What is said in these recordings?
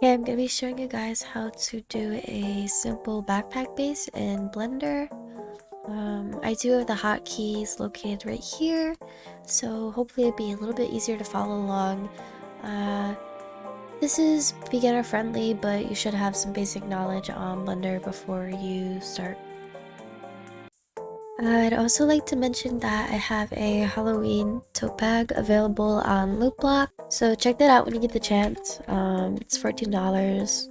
Okay, I'm going to be showing you guys how to do a simple backpack base in Blender. I do have the hotkeys located right here, so hopefully it'll be a little bit easier to follow along. This is beginner friendly, but you should have some basic knowledge on Blender before you start. I'd also like to mention that I have a Halloween tote bag available on Lootblock, so check that out when you get the chance. It's $14.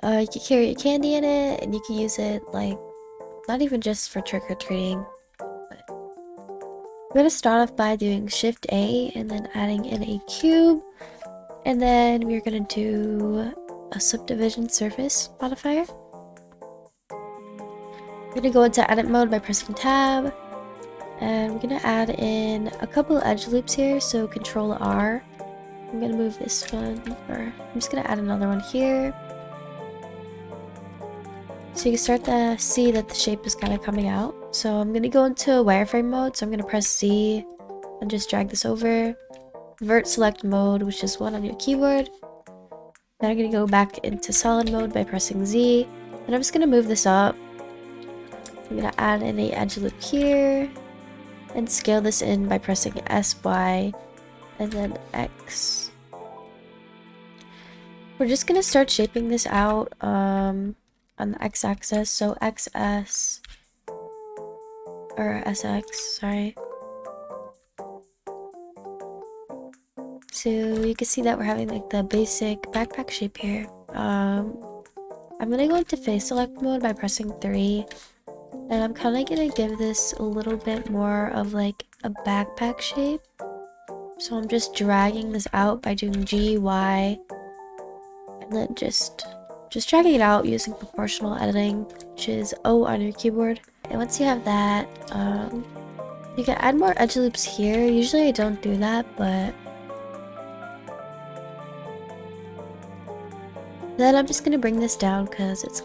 You can carry your candy in it, and you can use it, like, not even just for trick-or-treating. We're gonna start off by doing Shift A and then adding in a cube, and then we're gonna do a subdivision surface modifier. We're gonna go into edit mode by pressing tab, and we're gonna add in a couple edge loops here, so Control R. I'm gonna move this one, or I'm just gonna add another one here. So you can start to see that the shape is kind of coming out. So I'm going to go into wireframe mode. So I'm going to press Z and just drag this over. Vert select mode, which is one on your keyboard. Then I'm going to go back into solid mode by pressing Z. And I'm just going to move this up. I'm going to add in a edge loop here. And scale this in by pressing S, Y, and then X. We're just going to start shaping this out. On the x-axis, so XS or SX, sorry. So you can see that we're having like the basic backpack shape here. I'm gonna go into face select mode by pressing 3, and I'm kind of gonna give this a little bit more of like a backpack shape. So I'm just dragging this out by doing G, Y, and then just dragging it out using proportional editing, which is O on your keyboard. And once you have that, you can add more edge loops here. Usually I don't do that, but then I'm just gonna bring this down because it's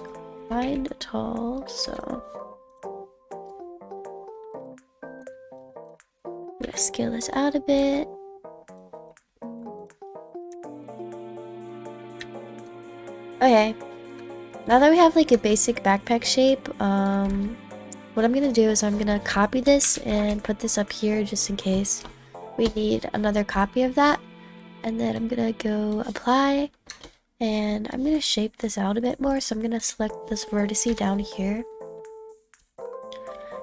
kind of tall, so I'm gonna scale this out a bit. Okay, now that we have like a basic backpack shape, what I'm gonna do is I'm gonna copy this and put this up here just in case we need another copy of that. And then I'm gonna go apply, and I'm gonna shape this out a bit more. So I'm gonna select this vertice down here,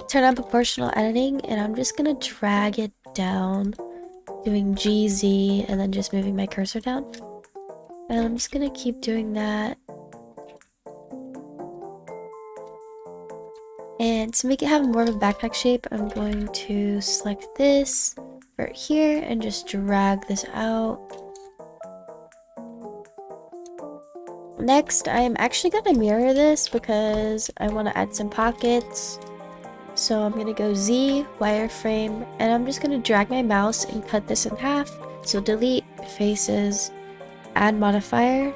turn on proportional editing, and I'm just gonna drag it down, doing GZ, and then just moving my cursor down. And I'm just gonna keep doing that. And to make it have more of a backpack shape, I'm going to select this right here and just drag this out. Next, I'm actually going to mirror this because I want to add some pockets. So I'm going to go Z, wireframe, and I'm just going to drag my mouse and cut this in half. So delete, faces, add modifier,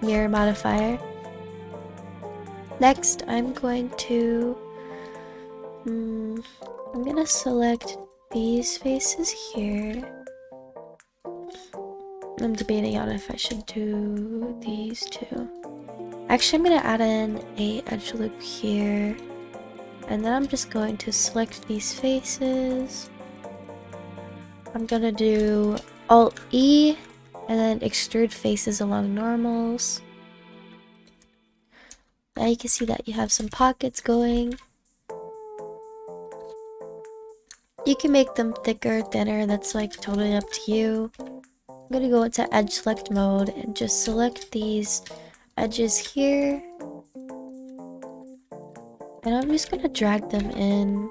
mirror modifier. Next, I'm going to select these faces here. I'm debating on if I should do these two. Actually, I'm going to add in a edge loop here. And then I'm just going to select these faces. I'm going to do Alt-E and then extrude faces along normals. Now you can see that you have some pockets going. You can make them thicker, thinner, that's like totally up to you. I'm gonna go into edge select mode and just select these edges here. And I'm just gonna drag them in.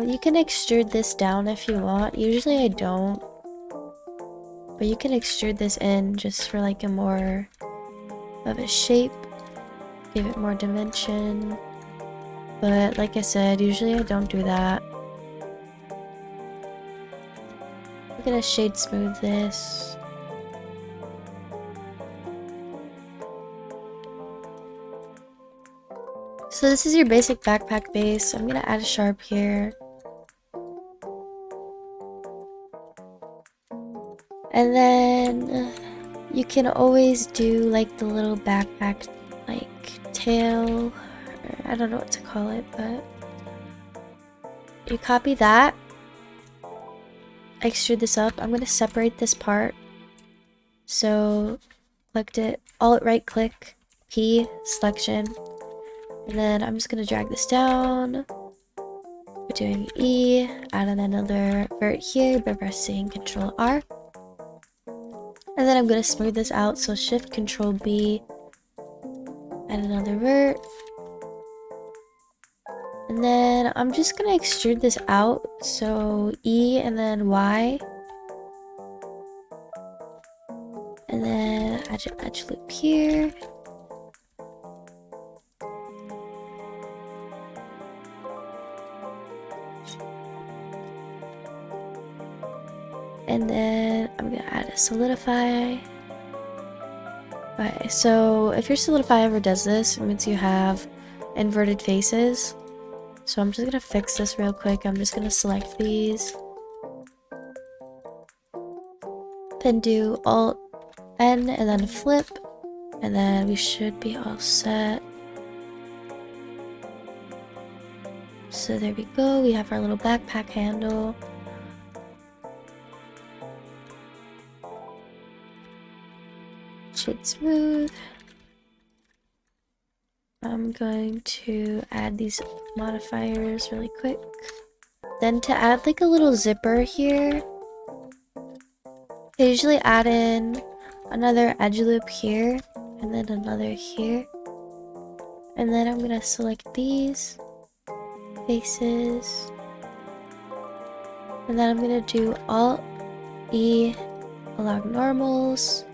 You can extrude this down if you want. Usually I don't. But you can extrude this in just for like a more of a shape. Give it more dimension. But like I said, usually I don't do that. I'm gonna shade smooth this. So this is your basic backpack base. I'm gonna add a sharp here. And then you can always do like the little backpack like tail, or I don't know what to call it, but you copy that, extrude this up. I'm gonna separate this part. So select it, alt right click, P, selection, and then I'm just gonna drag this down. We're doing E, add in another vert here by pressing Control R. And then I'm gonna smooth this out, so Shift Control B, add another vert. And then I'm just gonna extrude this out, so E and then Y. And then edge loop here. And then I'm gonna add a solidify. Okay, so if your solidify ever does this, it means you have inverted faces. So I'm just gonna fix this real quick. I'm just gonna select these. Then do Alt N and then flip. And then we should be all set. So there we go. We have our little backpack handle. Shade smooth. I'm going to add these modifiers really quick. Then to add like a little zipper here, I usually add in another edge loop here and then another here. And then I'm gonna select these faces. And then I'm gonna do Alt E along normals.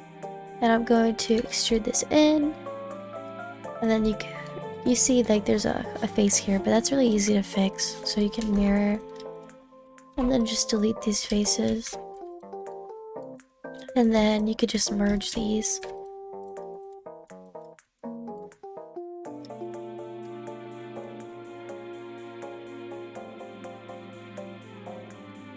And I'm going to extrude this in. And then you see like there's a face here, but that's really easy to fix. So you can mirror and then just delete these faces. And then you could just merge these.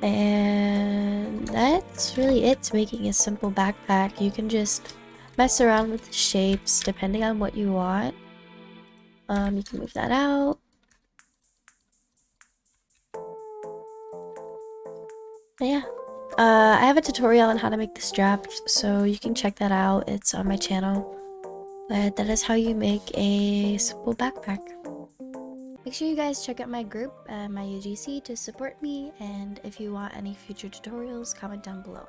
And that's really it to making a simple backpack. You can just mess around with the shapes depending on what you want. You can move that out. But yeah. I have a tutorial on how to make the straps, so you can check that out. It's on my channel. But that is how you make a simple backpack. Make sure you guys check out my group at my UGC to support me, and if you want any future tutorials, comment down below.